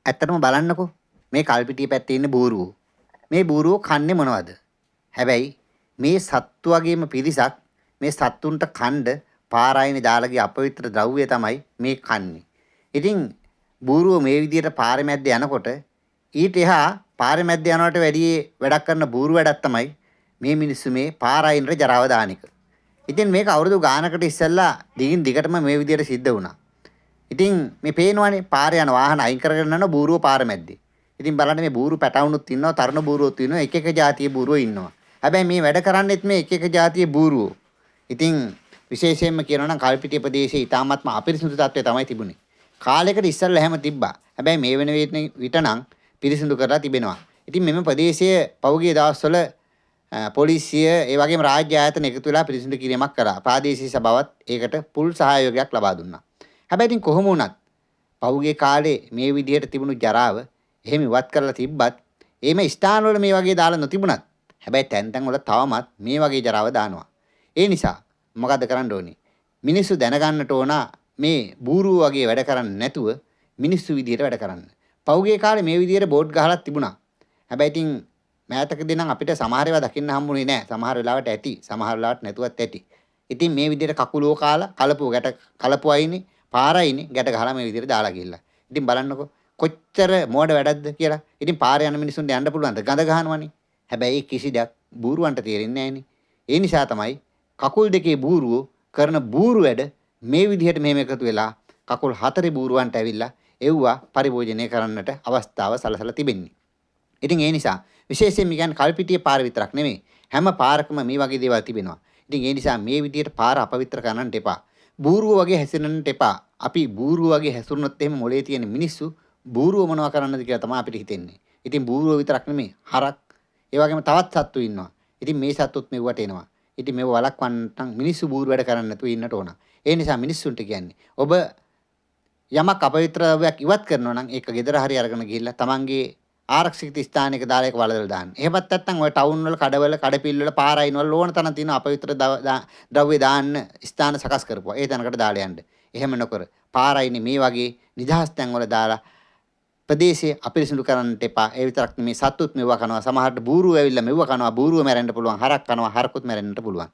ඇත්තටම බලන්නකෝ මේ කල්පිටිය පැත්තේ ඉන්න බූරුවෝ. මේ බූරුවෝ කන්නේ මොනවද? හැබැයි මේ සත්තු වගේම පිරිසක් මේ සත්තුන්ට කණ්ඩ පාරායිනේ දාලා ගිය අපවිත්‍ර ද්‍රව්‍ය තමයි මේ කන්නේ. ඉතින් බූරුවෝ මේ විදියට පාරේ මැද්ද යනකොට ඊට එහා පාරේ මැද්ද යනවට වැඩිය වැඩක් කරන බූරු වැඩක් තමයි මේ මිනිස්සු මේ පාරායිනට ජරාව දාන එක. ඉතින් මේක අවුරුදු ගානකට ඉස්සෙල්ලා දිගින් දිගටම මේ විදියට සිද්ධ වුණා. ඉතින් මේ පේනවනේ පාරේ යන වාහන අයින් කරගෙන යන බූරුවෝ පාර මැද්දේ. ඉතින් බලන්න මේ බූරු පැටවුනුත් ඉන්නවා, තරුණ බූරුවොත් ඉන්නවා, එක එක જાතියේ බූරුවෝ ඉන්නවා. හැබැයි මේ වැඩ කරන්නේත් මේ එක එක જાතියේ බූරුවෝ. ඉතින් විශේෂයෙන්ම කියනවා නම් කල්පිටිය ප්‍රදේශයේ ඊටාත්ම අපිරිසිදු තත්ත්වය තමයි තිබුණේ. කාලයකට ඉස්සෙල්ලා එහෙම තිබ්බා. හැබැයි මේ වෙන විට නම් පිරිසිදු කරලා තිබෙනවා. ඉතින් මෙම ප්‍රදේශයේ පෞගිය දවස්වල පොලිසිය ඒ වගේම රාජ්‍ය ආයතන එකතු වෙලා පිරිසිදු කිරීමක් කරා. ප්‍රාදේශීය සභාවත් ඒකට පුල් සහයෝගයක් ලබා දුන්නා. හැබැයි ඉතින් කොහොම වුණත් පෞගිය කාලේ මේ විදිහට තිබුණු ජරාව එහෙම ඉවත් කරලා තිබ්බත් එහෙම ස්ථානවල මේ වගේ දාලා නොතිබුණත් හැබැයි තැන් තැන් වල තවමත් මේ වගේ ජරාව දානවා. ඒ නිසා මොකද කරන්න ඕනේ? මිනිස්සු දැනගන්නට ඕන මේ බූරුව වගේ වැඩ කරන්නේ නැතුව මිනිස්සු විදියට වැඩ කරන්න. පෞගේ කාලේ මේ විදියට බෝඩ් ගහලා තිබුණා. හැබැයි ඉතින් මෑතකදී නම් අපිට සමහර ඒවා දකින්න හම්බුනේ නැහැ. සමහර වෙලාවට ඇති, සමහර වෙලාවට නැතුවත් ඇති. ඉතින් මේ විදියට කකුලෝ කාලා කලපුවයිනේ, පාරයිනේ ගැට ගහලා මේ විදියට දාලා ගිහිල්ලා. ඉතින් බලන්නකෝ කොච්චර මෝඩ වැඩක්ද කියලා. ඉතින් පාරේ යන මිනිස්සුන්ට යන්න පුළුවන්ද? ගඳ ගහනවනේ. හැබැයි කිසි දෙයක් බූරුවන්ට තේරෙන්නේ නැහනේ. ඒ නිසා තමයි කකුල් දෙකේ බූරුවෝ කරන බූරු වැඩ මේ විදිහට මෙහෙම එකතු වෙලා කකුල් හතරේ බූරුවන්ට ඇවිල්ලා එව්වා පරිභෝජනය කරන්නට අවස්ථාව සලසලා තිබෙන්නේ. ඉතින් ඒ නිසා විශේෂයෙන් කියන්නේ කල්පිටිය පාර විතරක් නෙමෙයි හැම පාරකම මේ වගේ දේවල් තිබෙනවා. ඉතින් ඒ නිසා මේ විදිහට පාර අපවිත්‍ර කරන්නට එපා. බූරුව වගේ හැසිරෙන්නට එපා. අපි බූරුව වගේ හැසිරුණොත් එහෙම මොලේ තියෙන මිනිස්සු බූරුව මොනවා කරන්නද කියලා තමයි අපිට හිතෙන්නේ. ඉතින් බූරුව විතරක් නෙමෙයි හරක් ඒ වගේම තවත් සත්තු ඉන්නවා. ඉතින් මේ සත්තුත් මෙව්වට එනවා. ඉතින් මේව වළක්වන්න මිනිස්සු බූරු වැඩ කරන්න නැතුව ඉන්නට ඕන. ඒ නිසා මිනිස්සුන්ට කියන්නේ ඔබ යමක් අපවිත්‍ර ද්‍රව්‍යයක් ඉවත් කරනවා නම් ඒක ගෙදර හරි අරගෙන ගිහිල්ලා තමන්ගේ ආරක්ෂිත ස්ථානයක දාලා ඒක වලදලා දාන්න. එහෙමත් නැත්නම් ඔය ටවුන් වල කඩවල කඩපිල් වල පාරයින් වල ඕන තරම් තියෙන අපවිත්‍ර ද්‍රව්‍ය දාන්න ස්ථාන සකස් කරපුවා. ඒ තැනකට දාලා යන්න. එහෙම නොකර පාරයිනේ මේ වගේ නිදහස් තැන් වල දාලා ප්‍රදේශයේ අපිරිසිදු කරන්නට එපා. ඒ විතරක් නෙමේ සත්තුත් මෙව්වා කනවා. සමහරට බූරුව ඇවිල්ලා මෙව්වා කනවා. බූරුව මැරෙන්න පුළුවන්. හරක් කනවා. හරකුත් මැරෙන්නට පුළුවන්.